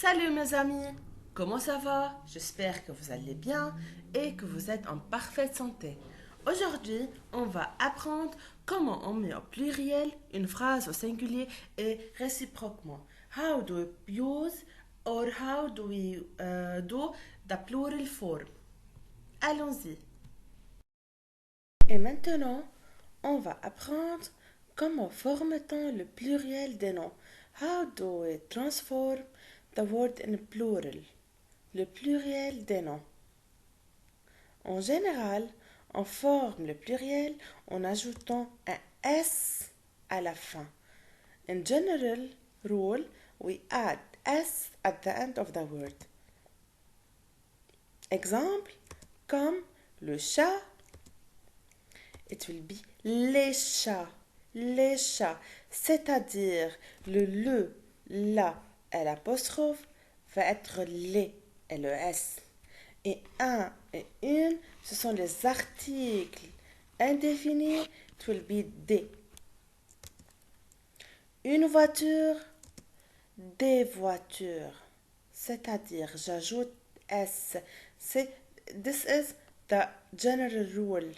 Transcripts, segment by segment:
Salut mes amis, comment ça va? J'espère que vous allez bien et que vous êtes en parfaite santé. Aujourd'hui, on va apprendre comment on met au pluriel une phrase au singulier et réciproquement. How do we use or how do we do the plural form? Allons-y. Et maintenant, on va apprendre comment forme-t-on le pluriel des noms. How do we transform the word in plural? Le pluriel des noms. En général, on forme le pluriel en ajoutant un S à la fin. In general rule, we add S at the end of the word. Exemple, comme le chat, it will be les chats, c'est-à-dire le, la et l'apostrophe va être les et le S. Et un et une, ce sont les articles indéfinis, it will be des. Une voiture, des voitures, c'est-à-dire j'ajoute S. This is the general rule.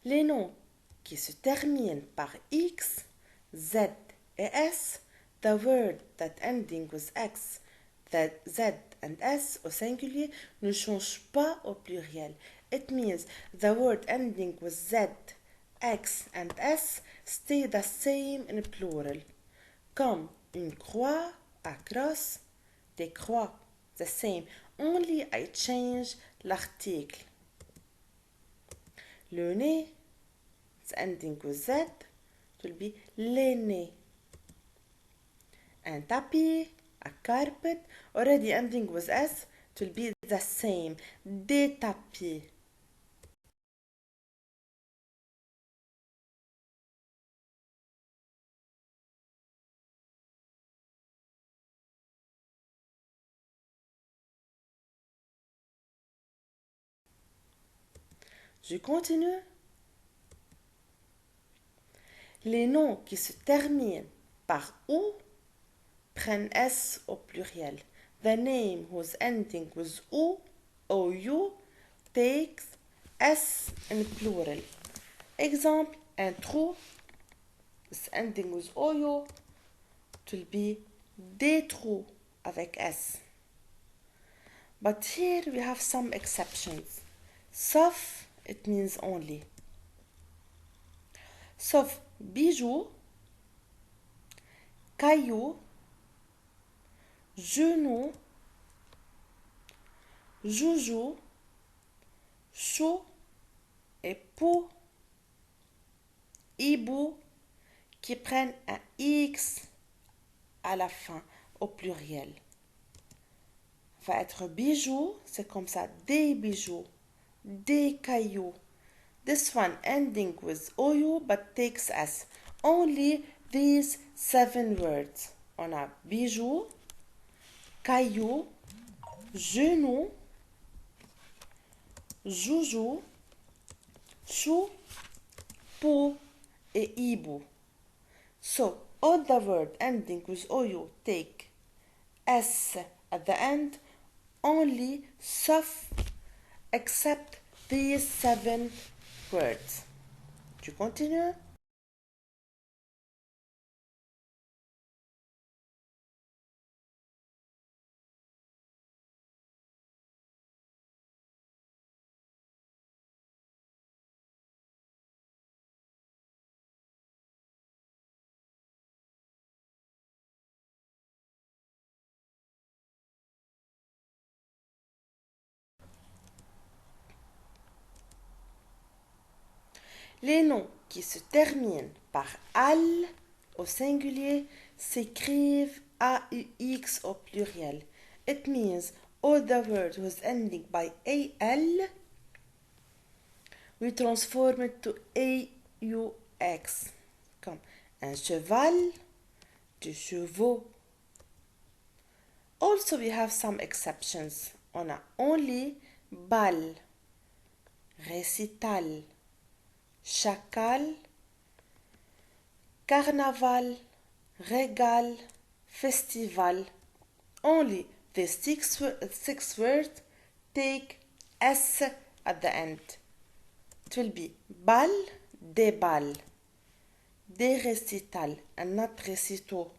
Les noms qui se terminent par X, Z et S, the word that ending with X, the Z and S au singulier ne changent pas au pluriel. It means the word ending with Z, X and S stay the same in plural. Comme une croix, a cross, des croix, the same. Only I change l'article. Le nez, it's ending with Z, it will be l'aîné. And tapis, a carpet, already ending with S, it will be the same. Des tapis. Je continue. Les noms qui se terminent par OU prennent S au pluriel. The name whose ending with OU, OU, takes S in plural. Exemple, un trou is ending with OU, it will be des trous avec S. But here we have some exceptions. Sauf, it means only. Sauf bijou, caillou, genou, joujou, chou et pou, hibou, qui prennent un X à la fin au pluriel. Va être bijoux, c'est comme ça, des bijoux, des cailloux. This one ending with OU but takes S. Only these 7 words. On a bijoux, caillou, genou, joujou, chou, pou et hibou. So, all the words ending with OU take S at the end, only sauf except these 7 words. Tu continues? Les noms qui se terminent par al au singulier s'écrivent AUX au plurial. It means all the words whose ending by AL we transform it to AUX. Comme un cheval, des chevaux, Also, we have some exceptions. On a only bal, récital, chacal, carnaval, régal, festival. Only the six words take S at the end. It will be bal, des balles, des récitals, and not récitaux.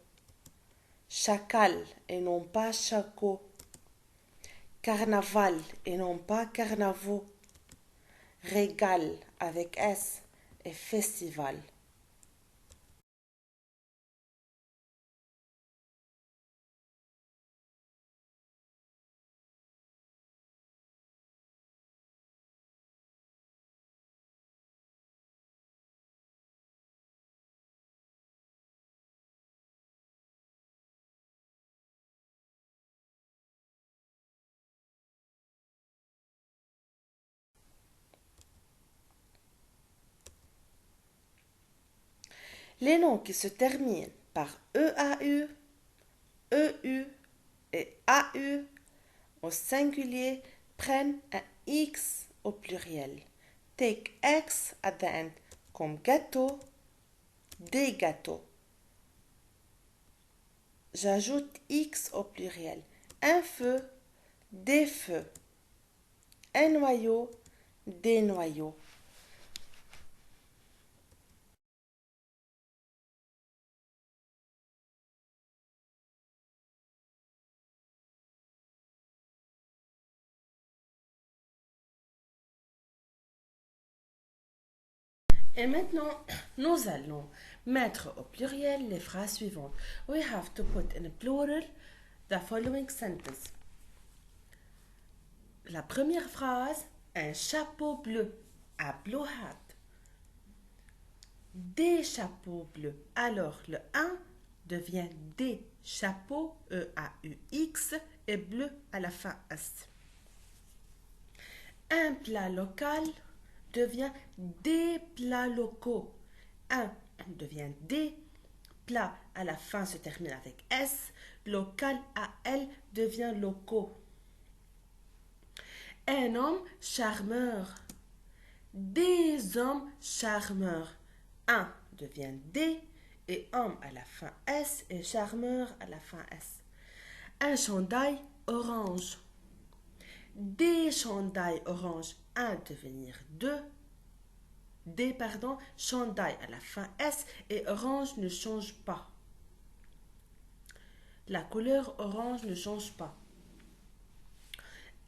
Chacal et non pas chaco. Carnaval et non pas carnavaux. Régal avec S et festival. Les noms qui se terminent par EAU, EU et AU au singulier prennent un X au pluriel. Take X at the end, comme gâteau, des gâteaux. J'ajoute X au pluriel. Un feu, des feux. Un noyau, des noyaux. Et maintenant, nous allons mettre au pluriel les phrases suivantes. We have to put in plural the following sentence. La première phrase, un chapeau bleu, a blue hat. Des chapeaux bleus. Alors, le 1 devient des chapeaux, E-A-U-X, et bleu à la fin S. Un plat local devient des plats locaux. Un devient des plats à la fin se termine avec S. Local à L devient locaux. Un homme charmeur. Des hommes charmeurs. Un devient des et homme à la fin S et charmeur à la fin S. Un chandail orange. Des chandails orange. Un devenir deux. Des, pardon, chandail à la fin S et orange ne change pas. La couleur orange ne change pas.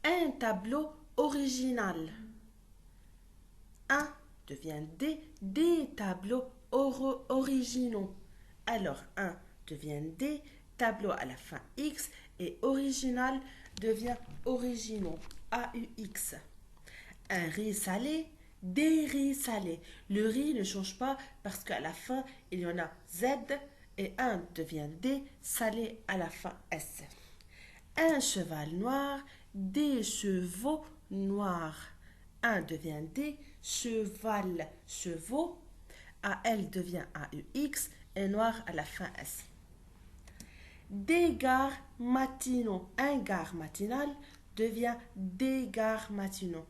Un tableau original. Un devient des tableaux originaux. Alors, un devient des tableaux à la fin X et original devient originaux. A-U-X. Un riz salé, des riz salés. Le riz ne change pas parce qu'à la fin, il y en a Z et un devient des salé à la fin S. Un cheval noir, des chevaux noirs. Un devient des cheval, chevaux. AL devient AUX et noir à la fin S. Des gares matinaux. Un gare matinal devient des gares matinaux.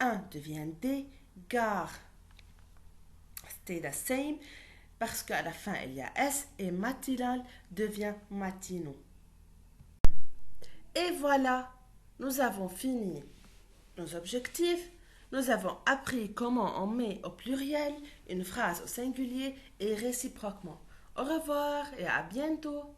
Un devient des gares. Stay the same parce qu'à la fin il y a S et matinal devient matinaux. Et voilà, nous avons fini nos objectifs. Nous avons appris comment on met au pluriel une phrase au singulier et réciproquement. Au revoir et à bientôt.